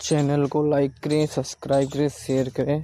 Channel को like करें, subscribe करें, शेयर करें।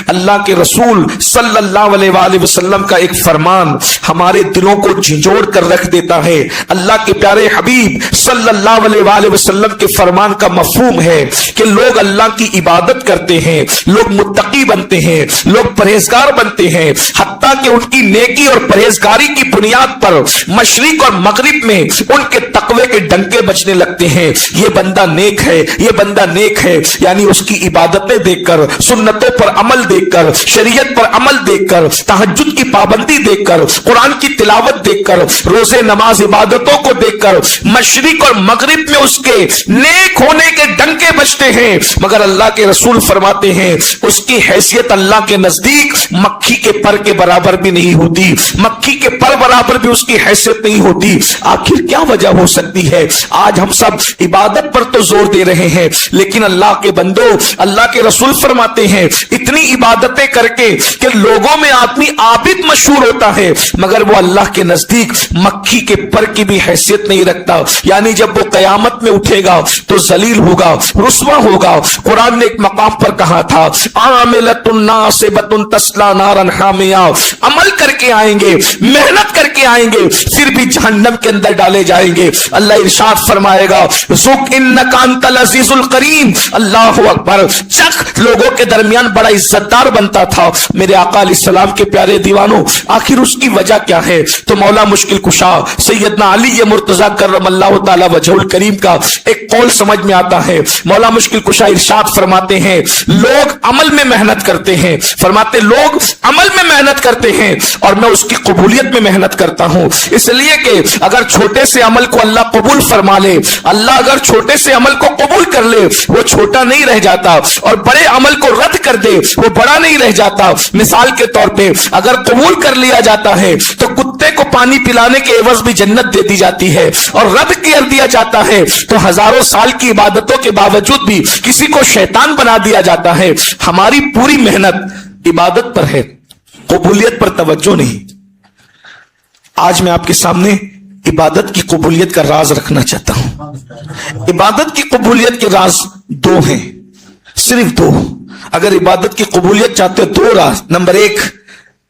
अल्लाह के रसूल सल्लल्लाहु अलैहि वसल्लम का एक फरमान हमारे दिलों को झिंझोड़ कर रख देता है। अल्लाह के प्यारे हबीब सल्लल्लाहु अलैहि वसल्लम के फरमान का मफहूम है कि लोग अल्लाह की इबादत करते हैं, लोग मुत्तकी बनते हैं, लोग परहेजगार बनते हैं, हत्ता कि उनकी नेकी और परहेजगारी की बुनियाद पर मशरिक और मगरिब में उनके तकवे के डंके बजने लगते हैं। ये बंदा नेक है, ये बंदा नेक है, यानी उसकी इबादतें देखकर, सुन्नतों पर अमल देखकर, शरीयत पर अमल देखकर, तहज्जुद की पाबंदी देखकर, कुरान की तिलावत देखकर, रोजे नमाज इबादतों को देखकर मशरिक और मगरिब में उसके नेक होने के डंके बजते हैं। मगर अल्लाह के रसूल फरमाते हैं उसकी हैसियत अल्लाह के नजदीक मक्खी के पर के बराबर भी नहीं होती, मक्खी के पर बराबर भी उसकी हैसियत नहीं होती। आखिर क्या वजह हो सकती है? आज हम सब इबादत पर तो जोर दे रहे हैं, लेकिन अल्लाह के बंदो, अल्लाह के रसूल फरमाते हैं इतनी इबादतें करके कि लोगों में आदमी आबिद मशहूर होता है, मगर वो अल्लाह के नजदीक मक्खी के पर की भी हैसियत नहीं रखता। यानी जब वो कयामत में उठेगा तो जलील होगा, रुस्वा होगा। कुरान ने एक मकाम पर कहा था आमिलतुन नासिबतुन तस्ला नारन हामिया, अमल करके आएंगे, मेहनत करके आएंगे, फिर भी जहन्नम के अंदर डाले जाएंगे। अल्लाह इरशाद फरमाएगा ज़ुक इन्नका अंतल अज़ीज़ुल करीम, अल्लाहु अकबर। चख लोगों के दरमियान बड़ा इज्जतदार बनता था। मेरे आका अलैहिस्सलाम के प्यारे दीवानों, आखिर उसकी वजह क्या है? तो मौला मुश्किल कुशा सैयदना अली मुर्तजा करमल्लाहु तआला वजहुल करीम का एक कौल समझ में आता है। मौला मुश्किल कुशा इरशाद फरमाते हैं लोग अमल में मेहनत करते हैं, फरमाते लोग अमल में मेहनत करते हैं और मैं उसकी कबूलियत में मेहनत करता हूं। इसलिए कि अगर छोटे से अमल को अल्लाह कबूल फरमा ले, अल्लाह अगर छोटे से अमल को कबूल कर ले, वो छोटा नहीं रह जाता, और बड़े अमल को रद्द कर दे, वो बड़ा नहीं रह जाता। मिसाल के तौर पे अगर कबूल कर लिया जाता है तो कुत्ते को पानी पिलाने के एवज भी जन्नत दे दी जाती है, और रद्द कर दिया जाता है तो हजारों साल की इबादतों के बावजूद भी किसी को शैतान बना दिया जाता है। हमारी पूरी मेहनत इबादत पर है, कबूलियत पर तवज्जो नहीं। आज मैं आपके सामने इबादत की कबूलियत का राज रखना चाहता हूं। इबादत की कबूलियत के राज दो हैं, सिर्फ दो। अगर इबादत की कबूलियत चाहते हो, दो राज। नंबर एक,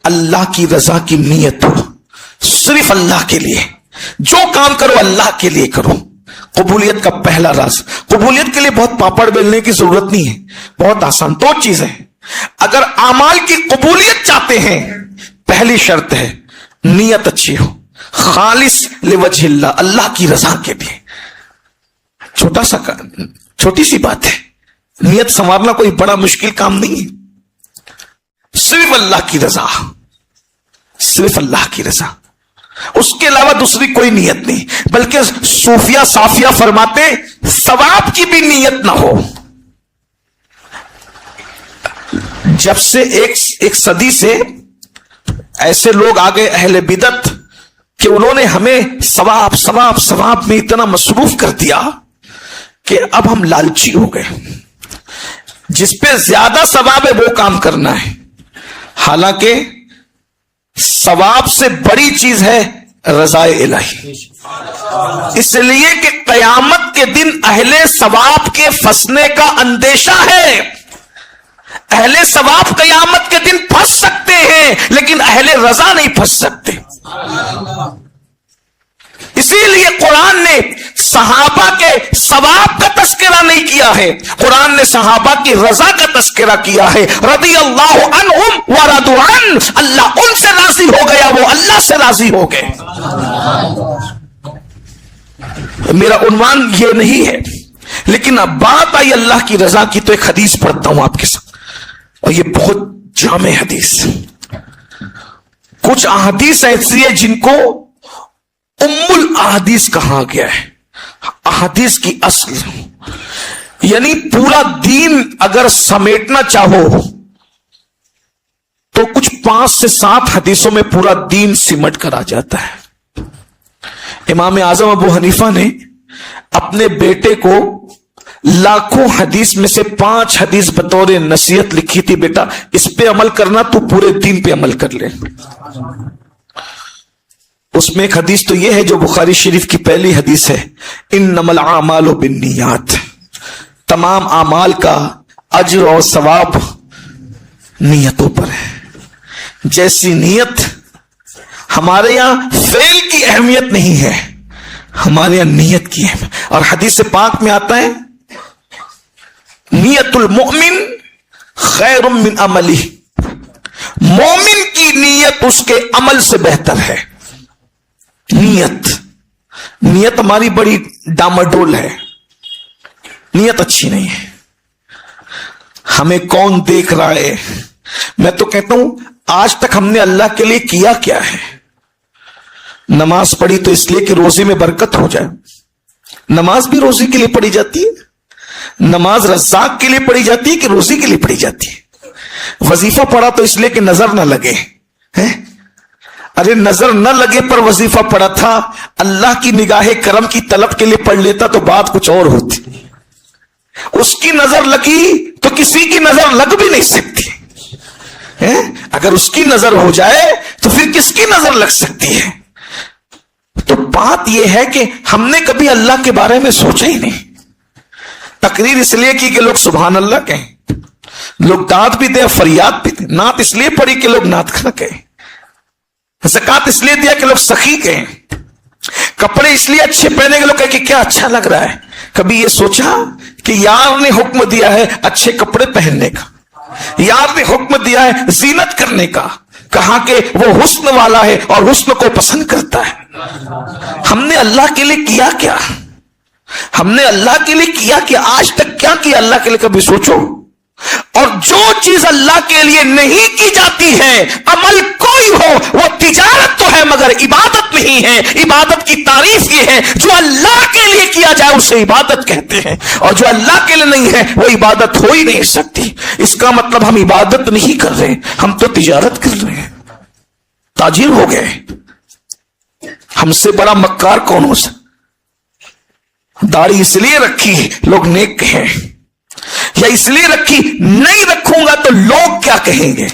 अल्लाह की रजा की नीयत हो, सिर्फ अल्लाह के लिए जो काम करो अल्लाह के लिए करो। कबूलियत का पहला राज। कबूलियत के लिए बहुत पापड़ बेलने की जरूरत नहीं है, बहुत आसान। दो चीजें, अगर आमाल की कबूलियत चाहते हैं, पहली शर्त है नीयत अच्छी हो, खालिस लिवजहिल्लाह, अल्लाह की रजा के लिए। छोटी सी बात है, नियत संवारना कोई बड़ा मुश्किल काम नहीं है। सिर्फ अल्लाह की रजा, सिर्फ अल्लाह की रजा, उसके अलावा दूसरी कोई नियत नहीं। बल्कि सूफिया साफिया फरमाते सवाब की भी नियत ना हो। जब से एक सदी से ऐसे लोग आ गए अहले बिदत कि उन्होंने हमें सवाब सवाब सवाब में इतना मसरूफ कर दिया कि अब हम लालची हो गए। जिस पे ज्यादा सवाब है वो काम करना है, हालांकि सवाब से बड़ी चीज है रज़ाए इलाही। इसलिए कि कयामत के दिन अहले सवाब के फंसने का अंदेशा है। अहले सवाब कयामत के दिन फंस सकते हैं, लेकिन अहले रजा नहीं फंस सकते। इसीलिए कुरान ने सहाबा के सवाब का तस्करा नहीं किया है, कुरान ने सहाबा की रजा का तस्करा किया है। रदियल्लाहु अन्हुम व रदू अन, अल्लाह उनसे राजी हो गया, वो अल्लाह से राजी हो गए। मेरा उन्वान ये नहीं है, लेकिन अब बात आई अल्लाह की रजा की, तो एक हदीस पढ़ता हूं आपके साथ, और ये बहुत जामे हदीस। कुछ अहादीस ऐसी है जिनको उम्मुल अहादीस कहा गया है, अहादीस की असल। यानी पूरा दीन अगर समेटना चाहो तो कुछ 5 से 7 हदीसों में पूरा दीन सिमट कर आ जाता है। इमाम आजम अबू हनीफा ने अपने बेटे को लाखों हदीस में से 5 हदीस बतौर नसीहत लिखी थी, बेटा इस पे अमल करना, तो पूरे दीन पे अमल कर ले। उसमें एक हदीस तो यह है जो बुखारी शरीफ की पहली हदीस है, इन्नमल आमालु बिन्नियात, तमाम आमाल का अज्र और सवाब नियतों पर है। जैसी नीयत, हमारे यहां फेल की अहमियत नहीं है, हमारे यहां नीयत की अहमियत। और हदीस पाक में आता है नियतुल मोमिन खैरुम मिन अमली, मोमिन की नीयत उसके अमल से बेहतर है। नीयत हमारी बड़ी डामाडोल है, नीयत अच्छी नहीं है। हमें कौन देख रहा है? मैं तो कहता हूं आज तक हमने अल्लाह के लिए किया क्या है? नमाज पढ़ी तो इसलिए कि रोजे में बरकत हो जाए, नमाज भी रोजे के लिए पढ़ी जाती है। नमाज रज़्ज़ाक के लिए पढ़ी जाती है कि रोजे के लिए पढ़ी जाती है? वजीफा पढ़ा तो इसलिए कि नजर ना लगे है? अरे नजर न लगे पर वजीफा पढ़ा था, अल्लाह की निगाहे करम की तलब के लिए पढ़ लेता तो बात कुछ और होती। उसकी नजर लगी तो किसी की नजर लग भी नहीं सकती है? अगर उसकी नजर हो जाए तो फिर किसकी नजर लग सकती है? तो बात यह है कि हमने कभी अल्लाह के बारे में सोचा ही नहीं। तकरीर इसलिए की कि लोग सुभान अल्लाह कहें, लोग दाद भी दे, फरियाद भी दे। नात इसलिए पढ़ी कि लोग नात खा कहें, ज़कात इसलिए दिया कि लोग सखी कहें, कपड़े इसलिए अच्छे पहने के लोग कहें कि क्या अच्छा लग रहा है। कभी ये सोचा कि यार ने हुक्म दिया है अच्छे कपड़े पहनने का, यार ने हुक्म दिया है जीनत करने का, कहा कि वो हुस्न वाला है और हुस्न को पसंद करता है। हमने अल्लाह के लिए किया क्या? हमने अल्लाह के लिए किया कि आज तक क्या किया अल्लाह के लिए? कभी सोचो। और जो चीज अल्लाह के लिए नहीं की जाती है, अमल कोई हो, वो तिजारत तो है मगर इबादत नहीं है। इबादत की तारीफ ये है जो अल्लाह के लिए किया जाए उसे इबादत कहते हैं, और जो अल्लाह के लिए नहीं है वो इबादत हो ही नहीं सकती। इसका मतलब हम इबादत नहीं कर रहे, हम तो तिजारत कर रहे हैं, ताजिर हो गए। हमसे बड़ा मक्कार कौन हो सकता? दाढ़ी इसलिए रखी लोग नेक कहें, या इसलिए रखी नहीं रखूंगा तो लोग क्या कहेंगे?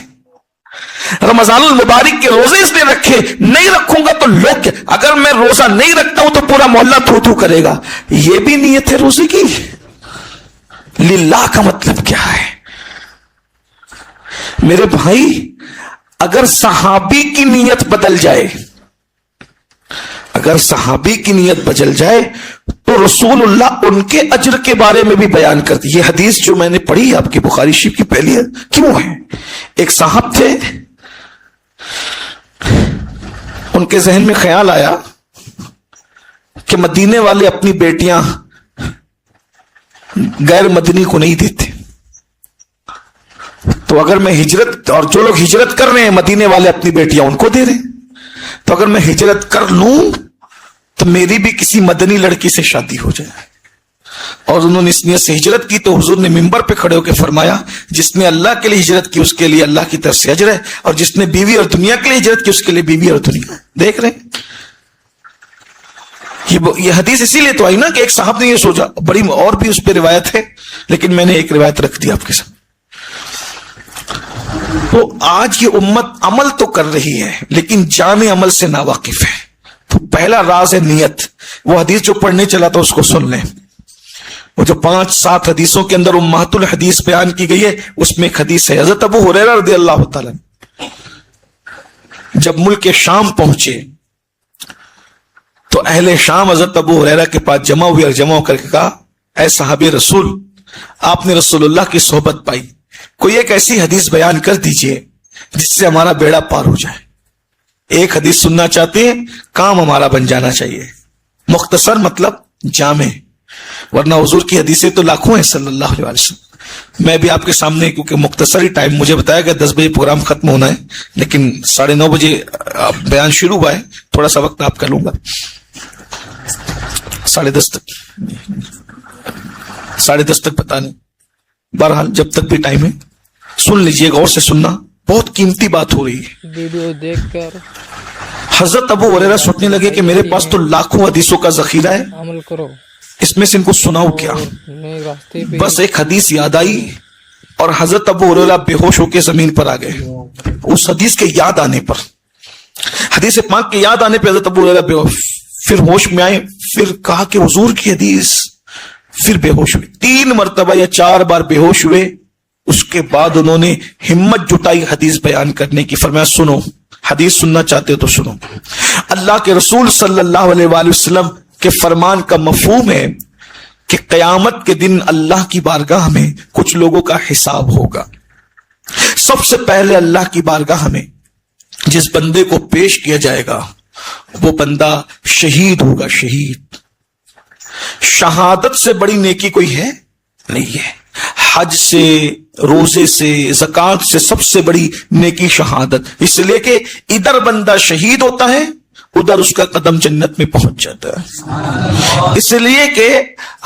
रमजानुल मुबारक के रोजे इसलिए रखे, नहीं रखूंगा तो लोग क्या? अगर मैं रोजा नहीं रखता हूं तो पूरा मोहल्ला थू थू करेगा। यह भी नीयत है रोजे की। लिल्लाह का मतलब क्या है मेरे भाई? अगर सहाबी की नीयत बदल जाए, अगर सहाबी की नीयत बदल जाए तो रसूलुल्लाह उनके अज्र के बारे में भी बयान करती। ये हदीस जो मैंने पढ़ी आपकी बुखारी शरीफ की पहली है, क्यों है? एक साहब थे, उनके जहन में ख्याल आया कि मदीने वाले अपनी बेटियां गैर मदनी को नहीं देते, तो अगर मैं हिजरत, और जो लोग हिजरत कर रहे हैं मदीने वाले अपनी बेटियां उनको दे रहे हैं, तो अगर मैं हिजरत कर लूं तो मेरी भी किसी मदनी लड़की से शादी हो जाए। और उन्होंने इस नियत से हिजरत की तो हुजूर ने मिंबर पे खड़े होकर फरमाया, जिसने अल्लाह के लिए हिजरत की उसके लिए अल्लाह की तरफ से अजर है, और जिसने बीवी और दुनिया के लिए हिजरत की उसके लिए बीवी और दुनिया। देख रहे हैं ये हदीस इसीलिए तो आई ना कि एक साहब ने ये सोचा, बड़ी और भी उस पर रिवायत है लेकिन मैंने एक रिवायत रख दी आपके साथ। तो आज ये उम्मत अमल तो कर रही है लेकिन जाने अमल से नावाकिफ है। तो पहला राज है नियत। वो हदीस जो पढ़ने चला था उसको सुन लें। वो जो 5-7 हदीसों के अंदर उम्मतुल हदीस बयान की गई है उसमें एक हदीस है, हजरत अबू हुरैरा रज़ियल्लाहु ताला जब मुल्क शाम पहुंचे तो अहले शाम हजरत अबू हुरैरा के पास जमा हुए और जमा करके कहा, ऐ साहबे रसूल, आपने रसूलुल्लाह की सोहबत पाई, कोई एक ऐसी हदीस बयान कर दीजिए जिससे हमारा बेड़ा पार हो जाए। एक हदीस सुनना चाहते हैं, काम हमारा बन जाना चाहिए। मुख्तसर मतलब जामे, वरना हुजूर की हदीसें तो लाखों हैं सल्लल्लाहु अलैहि वसल्लम। मैं भी आपके सामने, क्योंकि मुख्तसर ही टाइम, मुझे बताया गया 10 बजे प्रोग्राम खत्म होना है लेकिन 9:30 बजे बयान शुरू हुआ है, थोड़ा सा वक्त आपका लूंगा, 10:30 तक, 10:30 तक पता नहीं, बहरहाल जब तक भी टाइम है सुन लीजिए, गौर से सुनना, बहुत कीमती बात हो रही है। वीडियो देखकर हजरत अबू हुरैरा सोचने लगे कि मेरे पास तो लाखों हदीसों का जखीरा है, अमल करो, इसमें से इनको सुनाऊं क्या? रास्ते पे बस एक हदीस याद आई और हजरत अबू हुरैरा बेहोश होकर जमीन पर आ गए। उस हदीस के याद आने पर, हदीस पाक के याद आने पर हजरत अबू हुरैरा बेहोश, फिर होश में आए, फिर कहा कि हुजूर की हदीस फिर बेहोश हुए, 3 मरतबा या 4 बार बेहोश हुए। उसके बाद उन्होंने हिम्मत जुटाई हदीस बयान करने की। फरमाया सुनो, हदीस सुनना चाहते हो तो सुनो। अल्लाह के रसूल सल्लल्लाहु अलैहि वसल्लम के फरमान का मफहूम है कि क़यामत के दिन अल्लाह की बारगाह में कुछ लोगों का हिसाब होगा। सबसे पहले अल्लाह की बारगाह में जिस बंदे को पेश किया जाएगा वो बंदा शहीद होगा। शहीद, शहादत से बड़ी नेकी कोई है नहीं है। हज से, रोजे से, ज़कात से सबसे बड़ी नेकी शहादत। इसलिए कि इधर बंदा शहीद होता है, उधर उसका कदम जन्नत में पहुंच जाता है। इसलिए कि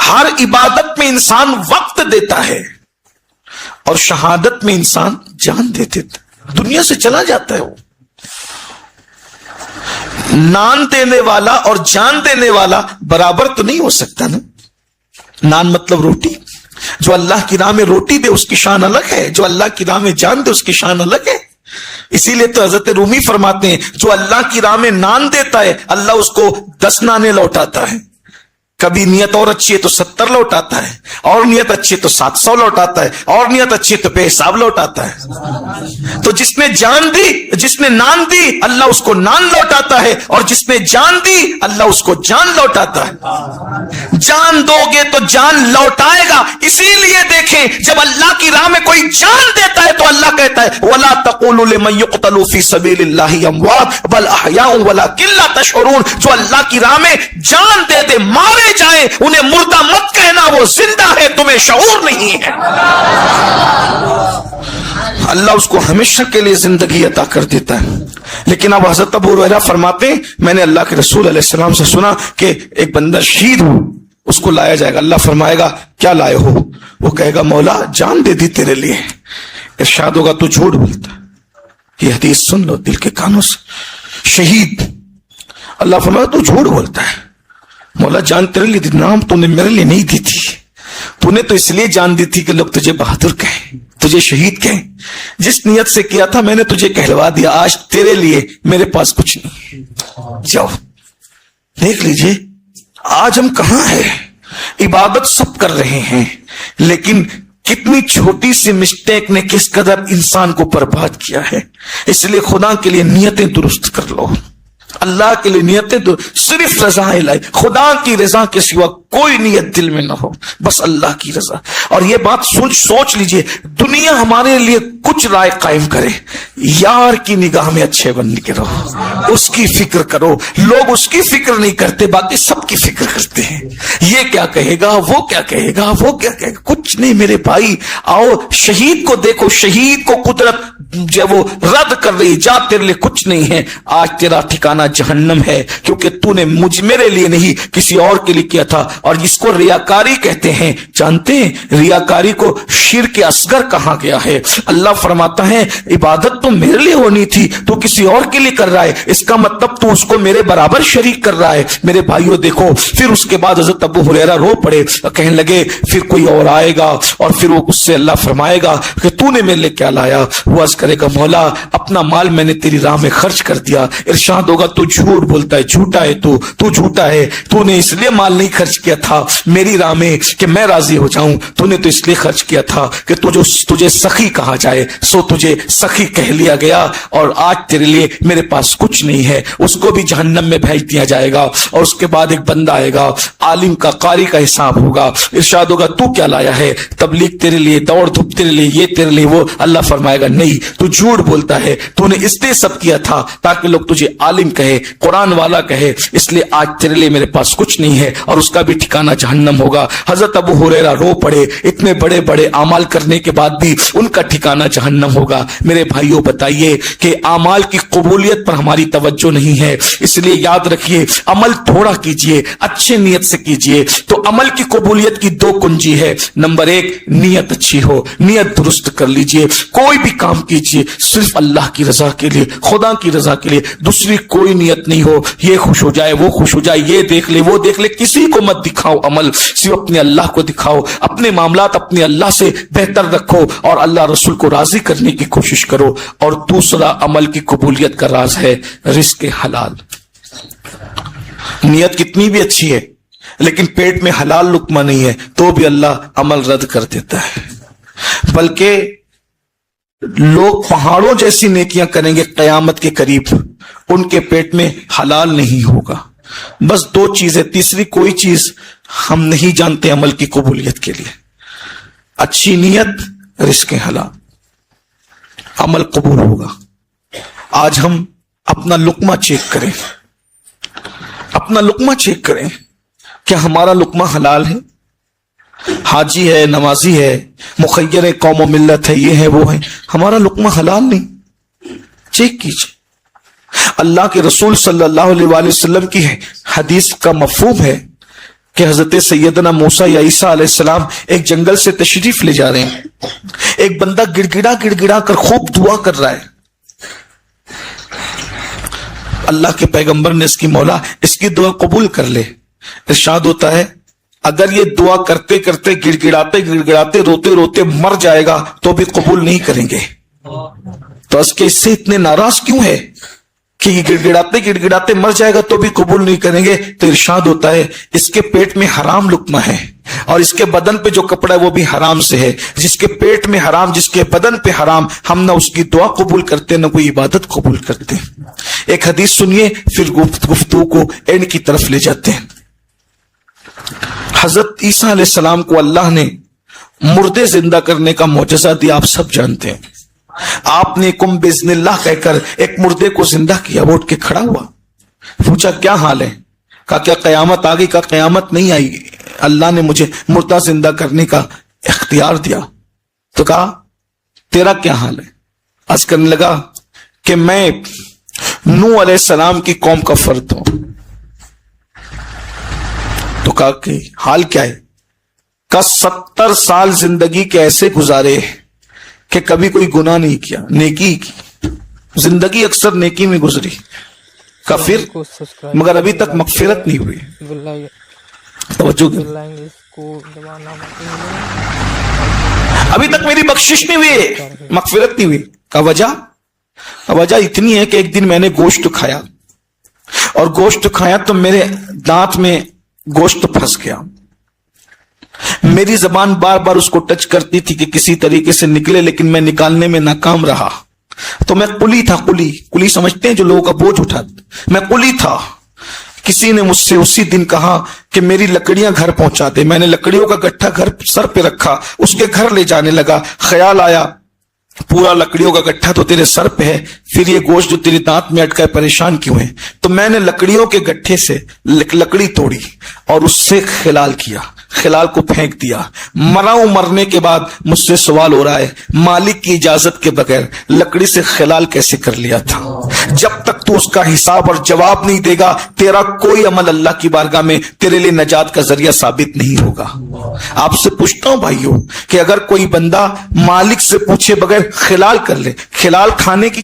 हर इबादत में इंसान वक्त देता है और शहादत में इंसान जान दे देता है, दुनिया से चला जाता है। वो नान देने वाला और जान देने वाला बराबर तो नहीं हो सकता ना। नान मतलब रोटी, जो अल्लाह की राह में रोटी दे उसकी शान अलग है, जो अल्लाह की राह में जान दे उसकी शान अलग है। इसीलिए तो हजरत रूमी फरमाते हैं, जो अल्लाह की राह में नान देता है अल्लाह उसको 10 नाने लौटाता है। कभी नियत और अच्छी है तो 70 लौटाता है, और नियत अच्छी है तो 700 लौटाता है, और नियत अच्छी है तो बेहिसाब लौटाता है। तो जिसने जान दी, जिसने नान दी, अल्लाह उसको नान लौटाता है, और जिसने जान दी अल्लाह उसको जान लौटाता है। जान दोगे तो जान लौटाएगा। इसीलिए देखें, जब अल्लाह की राह में कोई जान देता है तो अल्लाह कहता है वला तक़ूलू लिमन युक़तलू फी सबीलिल्लाहि अमवात बल अहयाउ वलाकिन ला तशऊरून। जो अल्लाह की राह में जान दे दे, मारे जाए, उन्हें मुर्दा मत कहना, वो जिंदा है, तुम्हें शऊर नहीं है। अल्लाह उसको हमेशा के लिए जिंदगी अता कर देता है। लेकिन अब हज़रत अबू हुरैरा फरमाते हैं, मैंने अल्लाह के रसूल अलैहि सलाम से सुना कि एक बंदा शहीद हो, उसको लाया जाएगा। अल्लाह फरमाएगा क्या लाए हो? वो कहेगा मौला जान दे दी तेरे लिए। इरशाद होगा तू झूठ बोलता। ये हदीस सुन लो दिल के कानों से। शहीद, अल्लाह फरमाएगा तू झूठ बोलता है, मौला जान तेरे लिए दी, नाम तूने मेरे लिए नहीं दी थी, तूने तो इसलिए जान दी थी कि लोग तुझे बहादुर कहें, तुझे शहीद कहें। जिस नियत से किया था मैंने तुझे कहलवा दिया, आज तेरे लिए मेरे पास कुछ नहीं। जाओ देख लीजिए आज हम कहां हैं। इबादत सब कर रहे हैं, लेकिन कितनी छोटी सी मिस्टेक ने किस कदर इंसान को बर्बाद किया है। इसलिए खुदा के लिए नियतें दुरुस्त कर लो, अल्लाह के लिए नियतें तो सिर्फ रजा इलाही, खुदा की रजा के सिवा कोई नियत दिल में ना हो, बस अल्लाह की रजा। और ये बात सोच लीजिए, दुनिया हमारे लिए कुछ राय कायम करे, यार की निगाह में अच्छे बन के रहो, उसकी फिक्र करो। लोग उसकी फिक्र नहीं करते, बाकी सबकी फिक्र करते हैं। ये क्या कहेगा, वो क्या कहेगा, वो क्या कहेगा, कुछ नहीं मेरे भाई। आओ शहीद को देखो, शहीद को कुदरत जब वो रद्द कर रही, जा तेरे लिए कुछ नहीं है, आज तेरा ठिकाना जहन्नम है, क्योंकि तूने मेरे लिए नहीं किसी और के लिए किया था। और जिसको रियाकारी कहते हैं, जानते हैं रियाकारी को शिर्क असगर कहा गया है। अल्लाह फरमाता है इबादत तो मेरे लिए होनी थी, तो किसी और के लिए कर रहा है, इसका मतलब तू उसको मेरे बराबर शरीक कर रहा है। मेरे भाइयों देखो, फिर उसके बाद हज़रत अबू हुरैरा रो पड़े, कहने लगे फिर कोई और आएगा और फिर वो उससे अल्लाह फरमाएगा कि तूने मेरे लिए क्या लाया। वो अर्ज़ करेगा मौला अपना माल मैंने तेरी राह में खर्च कर दिया। इरशाद होगा तू झूठ बोलता है, झूठा है तू झूठा है, तूने इसलिए माल नहीं खर्च किया था मेरी राह में कि मैं राजी हो जाऊं, तूने तो इसलिए खर्च किया था कि तुझे सखी कहा जाए, सो तुझे सखी कह लिया गया, और आज तेरे लिए मेरे पास कुछ नहीं है। उसको भी जहन्नम में भेज दिया जाएगा। और उसके बाद एक बंदा आएगा, आलिम का, कारी का हिसाब होगा। इरशाद होगा तू क्या लाया है, तबलीग तेरे लिए, दौड़ धूप तेरे लिए, ये तेरे लिए, वो। अल्लाह फरमाएगा नहीं, तू झूठ बोलता है, तूने इसलिए सब किया था ताकि लोग तुझे आलिम कहे, कुरान वाला कहे, इसलिए आज तेरे लिए मेरे पास कुछ नहीं है, और उसका भी ठिकाना जहन्नम होगा। हजरत अबू हुरैरा रो पड़े, इतने बड़े बड़े अमाल करने के बाद भी उनका ठिकाना जहन्नम होगा। मेरे भाइयों बताइए कि अमाल की कबूलियत पर हमारी तवज्जो नहीं है, इसलिए याद रखिए अमल थोड़ा कीजिए, अच्छे नियत से कीजिए। तो अमल की कबूलियत की 2 कुंजी है। नंबर 1 नियत अच्छी हो, नियत दुरुस्त कर लीजिए। कोई भी काम कीजिए सिर्फ अल्लाह की रजा के लिए, खुदा की रजा के लिए, दूसरी कोई नियत नहीं हो, ये खुश हो जाए, वो खुश हो जाए, ये देख ले, वो देख ले, किसी को मत दिखाओ अमल, सिर्फ अपने अल्लाह को दिखाओ। अपने मामलात अपने अल्लाह से बेहतर रखो और अल्लाह रसूल को राजी करने की कोशिश करो। और दूसरा अमल की कबूलियत का राज है रिस्क हलाल। नियत कितनी भी अच्छी है, لیکن پیٹ میں حلال لقمہ نہیں ہے تو بھی اللہ عمل رد کر دیتا ہے. بلکہ لوگ پہاڑوں جیسی نیکیاں کریں گے قیامت کے قریب، ان کے پیٹ میں حلال نہیں ہوگا. بس دو چیزیں، تیسری کوئی چیز ہم نہیں جانتے عمل کی قبولیت کے لیے. اچھی نیت، رزق حلال، عمل قبول ہوگا. آج ہم اپنا لقمہ چیک کریں، اپنا لقمہ چیک کریں. کیا ہمارا لقمہ حلال ہے؟ حاجی ہے، نمازی ہے، مخیر قوم و ملت ہے، یہ ہے وہ ہے، ہمارا لقمہ حلال نہیں. چیک کیجیے. اللہ کے رسول صلی اللہ علیہ وآلہ وسلم کی حدیث کا مفہوم ہے کہ حضرت سیدنا موسیٰ یا عیسیٰ علیہ السلام ایک جنگل سے تشریف لے جا رہے ہیں. ایک بندہ گڑ گڑا کر خوب دعا کر رہا ہے. اللہ کے پیغمبر نے اس کی مولا اس کی دعا قبول کر لے. ارشاد ہوتا ہے اگر یہ دعا کرتے کرتے گڑگڑاتے روتے مر جائے گا تو بھی قبول نہیں کریں گے. تو اس کے اس سے اتنے ناراض کیوں ہے کہ یہ گڑگڑاتے مر جائے گا تو بھی قبول نہیں کریں گے؟ تو ارشاد ہوتا ہے اس کے پیٹ میں حرام لقمہ ہے اور اس کے بدن پہ جو کپڑا ہے وہ بھی حرام سے ہے. جس کے پیٹ میں حرام، جس کے بدن پہ حرام، ہم نہ اس کی دعا قبول کرتے نہ کوئی عبادت قبول کرتے. ایک حدیث سنیے پھر گفتگو کو اینڈ کی طرف لے جاتے ہیں. حضرت عیسیٰ علیہ السلام کو اللہ نے مردے زندہ کرنے کا معجزہ دیا، آپ سب جانتے ہیں. آپ نے کم باذن اللہ کہہ کر ایک مردے کو زندہ کیا. وہ اٹھ کے کھڑا ہوا، پوچھا کیا حال ہے؟ کہا کیا قیامت آ گئی؟ کہا قیامت نہیں آئی، اللہ نے مجھے مردہ زندہ کرنے کا اختیار دیا. تو کہا تیرا کیا حال ہے؟ عرض کرنے لگا کہ میں نوح علیہ السلام کی قوم کا فرد ہوں. تو کہا کہ حال کیا ہے؟ کہا 70 سال زندگی کے ایسے گزارے کہ کبھی کوئی گناہ نہیں کیا، نیکی ہی کی، زندگی اکثر نیکی میں گزری. کہا پھر؟ مگر ابھی تک مغفرت نہیں ہوئی. توجہ ابھی تک میری بخشش نہیں ہوئی، مغفرت نہیں ہوئی. کہا وجہ اتنی ہے کہ ایک دن میں نے گوشت کھایا اور گوشت کھایا تو میرے دانت میں گوشت پھنس گیا. میری زبان بار بار اس کو ٹچ کرتی تھی کہ کسی طریقے سے نکلے، لیکن میں نکالنے میں ناکام رہا. تو میں قلی تھا، قلی سمجھتے ہیں جو لوگوں کا بوجھ اٹھاتا، میں قلی تھا. کسی نے مجھ سے اسی دن کہا کہ میری لکڑیاں گھر پہنچا دے. میں نے لکڑیوں کا گٹھا گھر سر پہ رکھا، اس کے گھر لے جانے لگا. خیال آیا پورا لکڑیوں کا گٹھا تو تیرے سر پہ ہے، پھر یہ گوشت جو تیرے دانت میں اٹکا ہے پریشان کیوں ہے؟ تو میں نے لکڑیوں کے گٹھے سے لکڑی توڑی اور اس سے خلال کیا، خلال کو پھینک دیا. مرنے کے بعد مجھ سے سوال ہو رہا ہے مالک کی اجازت کے بغیر لکڑی سے خلال کیسے کر لیا تھا؟ جب تک تو اس کا حساب اور جواب نہیں دے گا تیرا کوئی عمل اللہ کی بارگاہ میں تیرے لیے نجات کا ذریعہ ثابت نہیں ہوگا. آپ سے پوچھتا ہوں بھائیوں کہ اگر کوئی بندہ مالک سے پوچھے بغیر خلال کر لے، خلال کھانے کی